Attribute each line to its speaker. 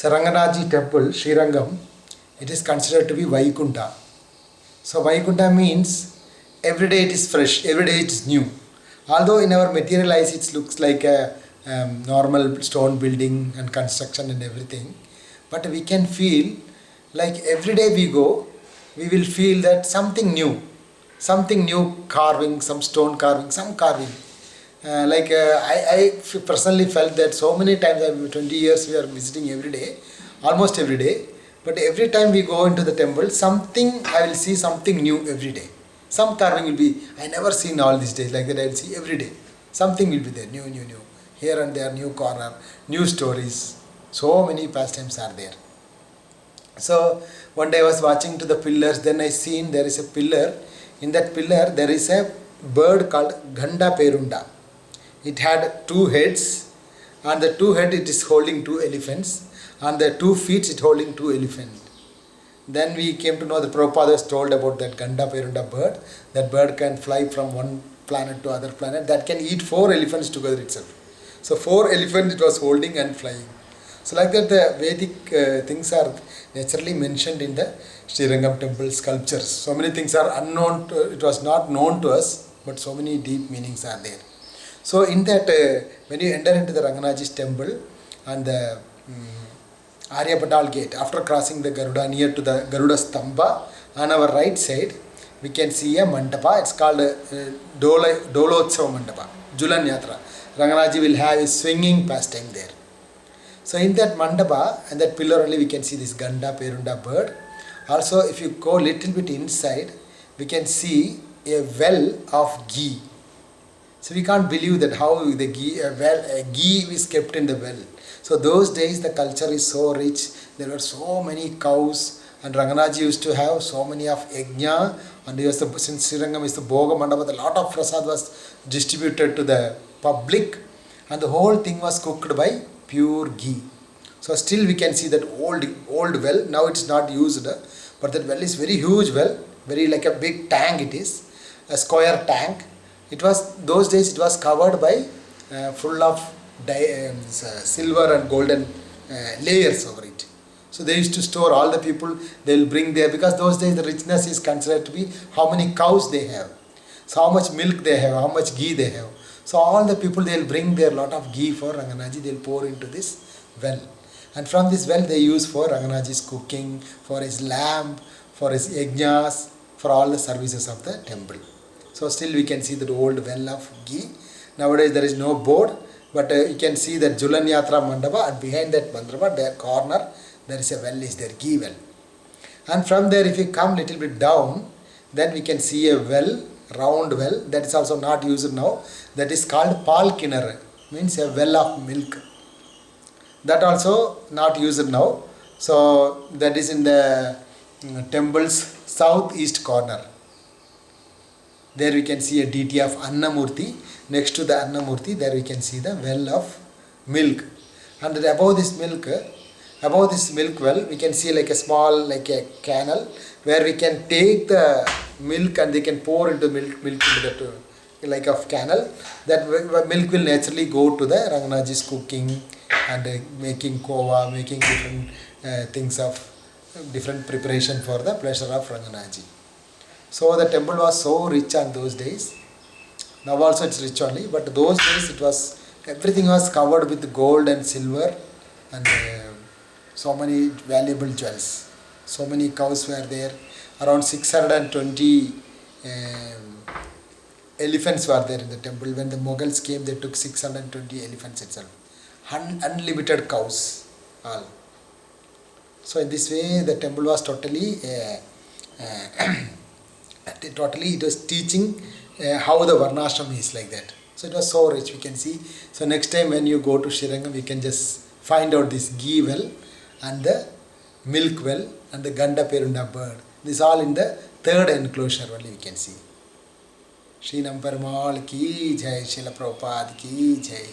Speaker 1: Ranganath temple, Sri Rangam, it is considered to be Vaikunta. So Vaikunta means every day it is fresh, every day it is new. Although in our material eyes it looks like a normal stone building and construction and everything, but we can feel like every day we go, we will feel that something new carving, some stone carving, some carving. I personally felt that so many times, 20 years we are visiting every day, almost every day, but every time we go into the temple, I will see something new every day. Some carving will be, I never seen all these days like that, I will see every day. Something will be there, new. Here and there, new corner, new stories. So many pastimes are there. So one day I was watching to the pillars, then I seen there is a pillar. In that pillar there is a bird called Ganda Perunda. It had two heads, and the two head it is holding two elephants, and the 2 feet it holding two elephants. Then we came to know the Prabhupada was told about that Ganda Perunda bird. That bird can fly from one planet to other planet. That can eat 4 elephants together itself. So 4 elephants it was holding and flying. So like that the Vedic things are naturally mentioned in the Sri Rangam temple sculptures. So many things are unknown, it was not known to us, but so many deep meanings are there. So in that, when you enter into the Ranganath's temple and the Aryapatal gate, after crossing the Garuda near to the Garuda Stamba, on our right side, we can see a mandapa. It's called Dolotsav Mandapa, Julan Yatra. Ranganath will have a swinging pastime there. So in that mandapa and that pillar only we can see this Ganda Perunda bird. Also if you go little bit inside, we can see a well of ghee. So we can't believe that how the ghee, ghee is kept in the well. So those days the culture is so rich, there were so many cows, and Ranganath used to have so many of yajna, and since Sri Rangam is the Bhoga Mandapa, a lot of prasad was distributed to the public, and the whole thing was cooked by pure ghee. So still we can see that old well. Now it's not used, but that well is very huge well, very like a big tank it is, a square tank. It was, those days it was covered by full of silver and golden layers over it. So they used to store all the people, they will bring there, because those days the richness is considered to be how many cows they have, so how much milk they have, how much ghee they have. So all the people, they will bring their lot of ghee for Ranganath, they will pour into this well. And from this well they use for Ranganath's cooking, for his lamp, for his yajnas, for all the services of the temple. So still we can see that old well of ghee. Nowadays there is no board, but you can see that Julan Yatra Mandapa, and behind that Mandapa, their corner, there is a well, is there, ghee well. And from there if you come little bit down, then we can see a well, round well, that is also not used now. That is called Pal Kinar, means a well of milk. That also not used now. So that is in the temple's southeast corner. There we can see a deity of Annamurti. Next to the Annamurti, there we can see the well of milk. And above this milk well, we can see like a small, like a canal, where we can take the milk and they can pour into milk into that like of canal. That milk will naturally go to the Ranganath's cooking and making kova, making different things of different preparation for the pleasure of Ranganath. So the temple was so rich on those days. Now also it's rich only, but those days it was, everything was covered with gold and silver and so many valuable jewels. So many cows were there. Around 620 elephants were there in the temple. When the Mughals came, they took 620 elephants itself. Unlimited cows, all. So in this way the temple was totally it was teaching how the Varnashram is, like that. So it was so rich, we can see. So next time when you go to Sri Rangam, you can just find out this ghee well and the milk well and the Ganda Perunda bird. This all in the third enclosure only we can see. Shri Nam Perumal ki jai, Srila Prabhupada ki jai.